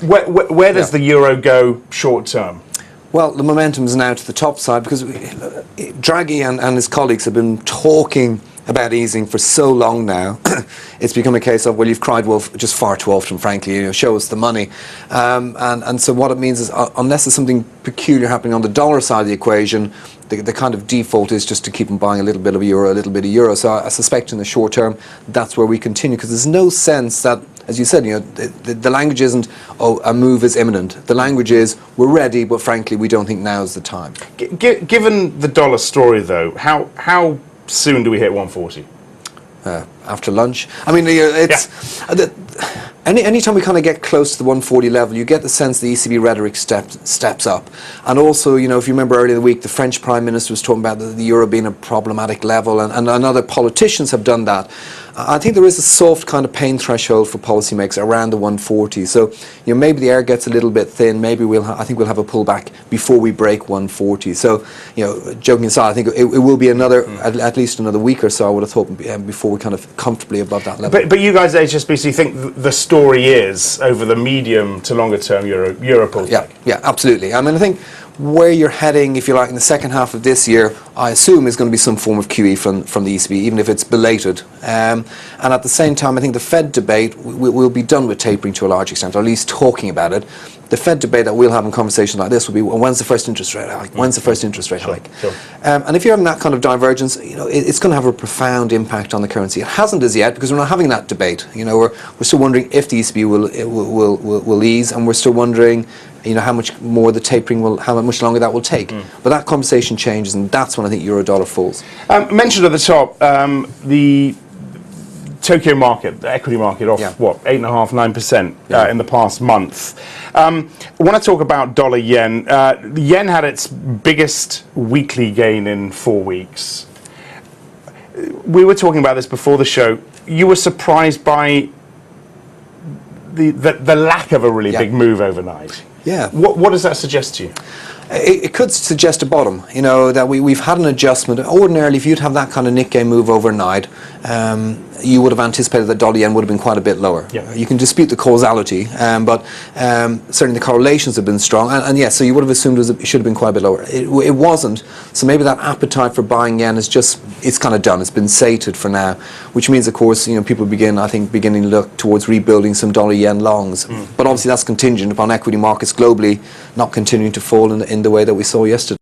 Where does the euro go short term? Well, the momentum is now to the top side because Draghi and his colleagues have been talking about easing for so long now. It's become a case of, well, you've cried wolf just far too often, frankly, show us the money. And so what it means is, unless there's something peculiar happening on the dollar side of the equation, the kind of default is just to keep them buying a little bit of euro, a little bit of euro. So I suspect in the short term, that's where we continue, because there's no sense that, as you said, the language isn't, oh, a move is imminent. The language is, we're ready, but frankly, we don't think now's the time. Given the dollar story, though, how soon do we hit 140? After lunch. I mean, it's anytime we kind of get close to the 140 level, you get the sense the ECB rhetoric steps up. And also, if you remember earlier in the week, the French Prime Minister was talking about the euro being a problematic level, and other politicians have done that. I think there is a soft kind of pain threshold for policymakers around the 140. So, maybe the air gets a little bit thin. Maybe I think we'll have a pullback before we break 140. So, joking aside, I think it will be at least another week or so, I would have thought, before we kind of comfortably above that level. But you guys at HSBC think the story is, over the medium to longer term, euro pullback? Yeah, absolutely. I mean, I think where you're heading, if you like, in the second half of this year, I assume is going to be some form of QE from the ECB, even if it's belated. And at the same time, I think the Fed debate will be done with tapering to a large extent, or at least talking about it. The Fed debate that we'll have in conversations like this will be, well, when's the first interest rate hike? When's the first interest rate hike? Sure. And if you're having that kind of divergence, it's going to have a profound impact on the currency. It hasn't as yet, because we're not having that debate. We're still wondering if the ECB will ease, and we're still wondering, how much more the tapering how much longer that will take. But that conversation changes, and that's when I think euro-dollar falls. Mentioned at the top, the Tokyo market, the equity market, off 8.5–9% in the past month. I want to talk about dollar yen. The yen had its biggest weekly gain in 4 weeks. We were talking about this before the show. You were surprised by the lack of a really big move overnight. Yeah. What does that suggest to you? It could suggest a bottom, that we've had an adjustment. Ordinarily, if you'd have that kind of Nikkei move overnight, you would have anticipated that dollar yen would have been quite a bit lower. Yeah. You can dispute the causality, but certainly the correlations have been strong. And yes, so you would have assumed it should have been quite a bit lower. It wasn't. So maybe that appetite for buying yen is it's kind of done. It's been sated for now, which means, of course, people beginning to look towards rebuilding some dollar yen longs. But obviously that's contingent upon equity markets globally not continuing to fall in the way that we saw yesterday.